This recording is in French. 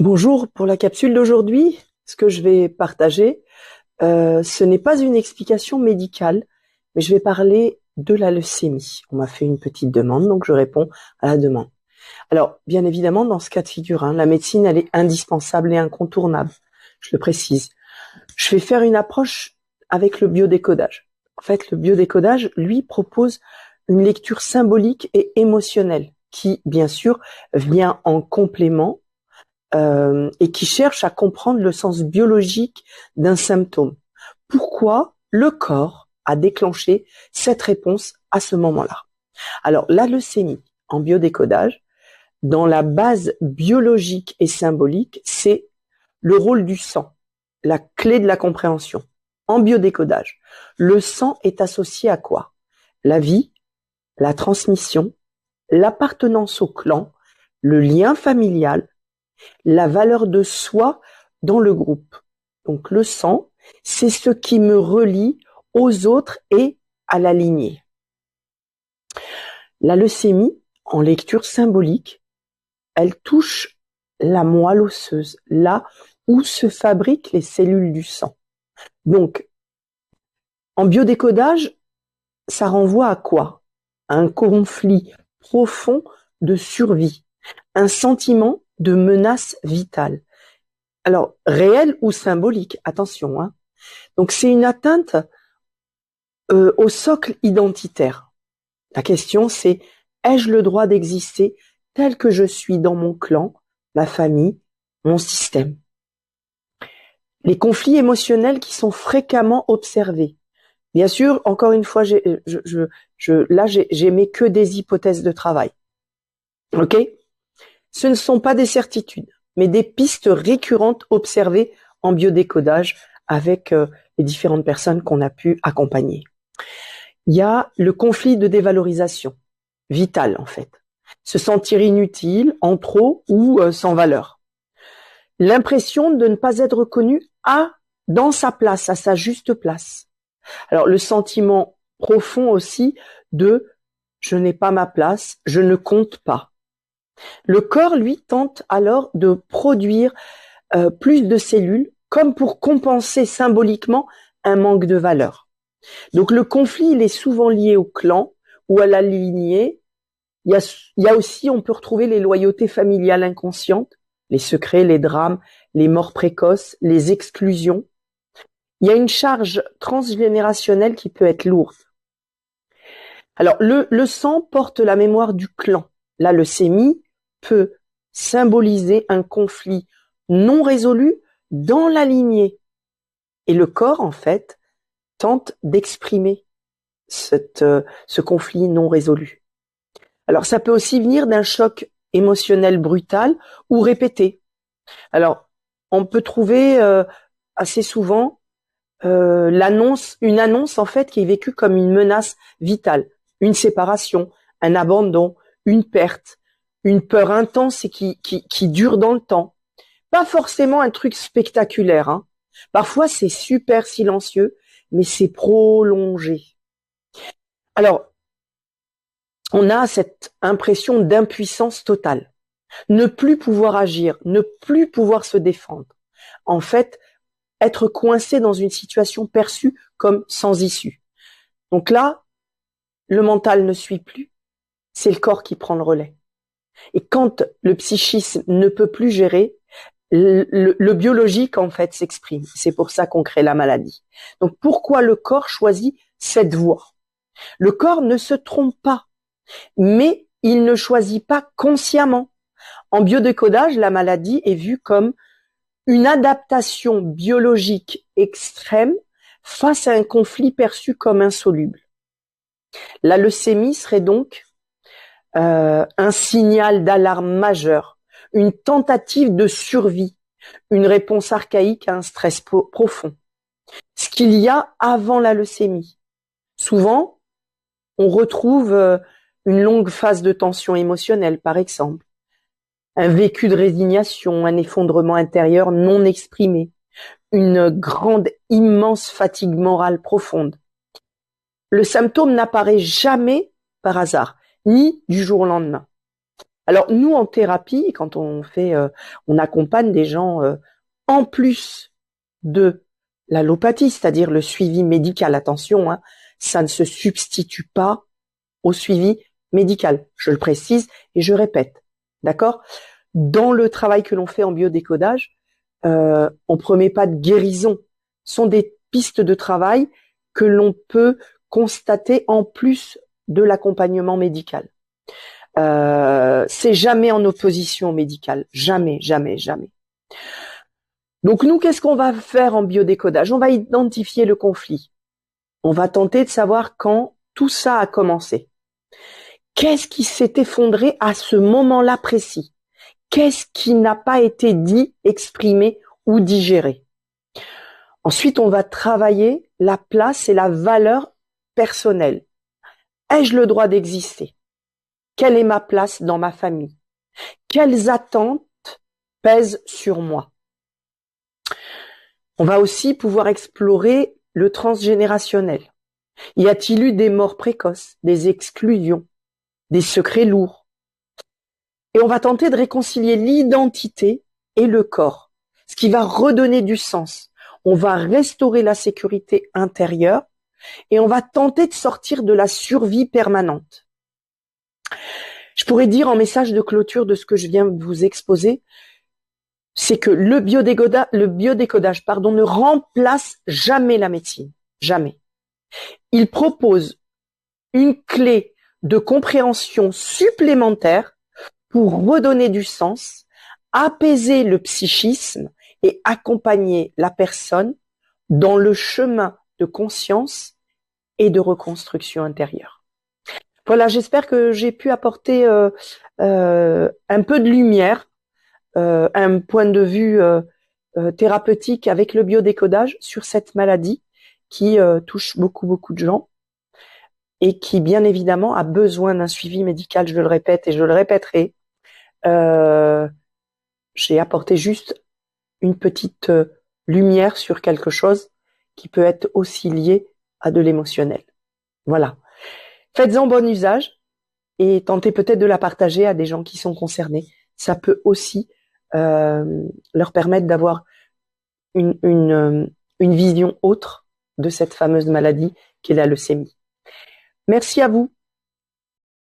Bonjour, pour la capsule d'aujourd'hui, ce que je vais partager, ce n'est pas une explication médicale, mais je vais parler de la leucémie. On m'a fait une petite demande, donc je réponds à la demande. Alors, bien évidemment, dans ce cas de figure, la médecine, elle est indispensable et incontournable, je le précise. Je vais faire une approche avec le biodécodage. En fait, le biodécodage, lui, propose une lecture symbolique et émotionnelle qui, bien sûr, vient en complément et qui cherche à comprendre le sens biologique d'un symptôme. Pourquoi le corps a déclenché cette réponse à ce moment-là? Alors, la leucémie, en biodécodage, dans la base biologique et symbolique, c'est le rôle du sang, la clé de la compréhension. En biodécodage, le sang est associé à quoi? La vie, la transmission, l'appartenance au clan, le lien familial, la valeur de soi dans le groupe. Donc le sang, c'est ce qui me relie aux autres et à la lignée. La leucémie, en lecture symbolique, elle touche la moelle osseuse, là où se fabriquent les cellules du sang. Donc, en biodécodage, ça renvoie à quoi? À un conflit profond de survie, un sentiment de menace vitale. Alors, réel ou symbolique, attention. Donc, c'est une atteinte au socle identitaire. La question, c'est, ai-je le droit d'exister tel que je suis dans mon clan, ma famille, mon système? Les conflits émotionnels qui sont fréquemment observés. Bien sûr, encore une fois, j'émets que des hypothèses de travail. Ok? Ce ne sont pas des certitudes, mais des pistes récurrentes observées en biodécodage avec les différentes personnes qu'on a pu accompagner. Il y a le conflit de dévalorisation, vital en fait. Se sentir inutile, en trop ou sans valeur. L'impression de ne pas être reconnu dans sa place, à sa juste place. Alors le sentiment profond aussi de je n'ai pas ma place, je ne compte pas. Le corps, lui, tente alors de produire plus de cellules comme pour compenser symboliquement un manque de valeur. Donc le conflit, il est souvent lié au clan ou à la lignée. Il y a aussi, on peut retrouver les loyautés familiales inconscientes, les secrets, les drames, les morts précoces, les exclusions. Il y a une charge transgénérationnelle qui peut être lourde. Alors le sang porte la mémoire du clan. La leucémie peut symboliser un conflit non résolu dans la lignée. Et le corps, en fait, tente d'exprimer ce conflit non résolu. Alors ça peut aussi venir d'un choc émotionnel brutal ou répété. Alors on peut trouver assez souvent une annonce en fait qui est vécue comme une menace vitale, une séparation, un abandon, une perte, une peur intense et qui dure dans le temps. Pas forcément un truc spectaculaire. Parfois c'est super silencieux, mais c'est prolongé. Alors, on a cette impression d'impuissance totale. Ne plus pouvoir agir, ne plus pouvoir se défendre. En fait, être coincé dans une situation perçue comme sans issue. Donc là, le mental ne suit plus, c'est le corps qui prend le relais. Et quand le psychisme ne peut plus gérer, le biologique, en fait, s'exprime. C'est pour ça qu'on crée la maladie. Donc pourquoi le corps choisit cette voie? Le corps ne se trompe pas, mais il ne choisit pas consciemment. En biodécodage, la maladie est vue comme une adaptation biologique extrême face à un conflit perçu comme insoluble. La leucémie serait donc un signal d'alarme majeur, une tentative de survie, une réponse archaïque à un stress profond. Ce qu'il y a avant la leucémie. Souvent, on retrouve une longue phase de tension émotionnelle, par exemple, un vécu de résignation, un effondrement intérieur non exprimé, une grande, immense fatigue morale profonde. Le symptôme n'apparaît jamais par hasard, ni du jour au lendemain. Alors nous en thérapie, quand on accompagne des gens en plus de l'allopathie, c'est-à-dire le suivi médical. Attention, hein, ça ne se substitue pas au suivi médical. Je le précise et je répète, d'accord? Dans le travail que l'on fait en biodécodage, on promet pas de guérison. Ce sont des pistes de travail que l'on peut constater en plus de l'accompagnement médical. C'est jamais en opposition médicale, jamais, jamais, jamais. Donc nous, qu'est-ce qu'on va faire en biodécodage? On va identifier le conflit. On va tenter de savoir quand tout ça a commencé. Qu'est-ce qui s'est effondré à ce moment-là précis? Qu'est-ce qui n'a pas été dit, exprimé ou digéré? Ensuite, on va travailler la place et la valeur personnelle. Ai-je le droit d'exister? Quelle est ma place dans ma famille? Quelles attentes pèsent sur moi? On va aussi pouvoir explorer le transgénérationnel. Y a-t-il eu des morts précoces, des exclusions, des secrets lourds? Et on va tenter de réconcilier l'identité et le corps, ce qui va redonner du sens. On va restaurer la sécurité intérieure et on va tenter de sortir de la survie permanente. Je pourrais dire en message de clôture de ce que je viens de vous exposer, c'est que le biodécodage, ne remplace jamais la médecine. Jamais. Il propose une clé de compréhension supplémentaire pour redonner du sens, apaiser le psychisme et accompagner la personne dans le chemin de conscience et de reconstruction intérieure. Voilà, j'espère que j'ai pu apporter un peu de lumière, un point de vue thérapeutique avec le biodécodage sur cette maladie qui touche beaucoup, beaucoup de gens et qui, bien évidemment, a besoin d'un suivi médical, je le répète et je le répéterai. J'ai apporté juste une petite lumière sur quelque chose qui peut être aussi lié à de l'émotionnel. Voilà. Faites-en bon usage et tentez peut-être de la partager à des gens qui sont concernés. Ça peut aussi leur permettre d'avoir une vision autre de cette fameuse maladie qu'est la leucémie. Merci à vous.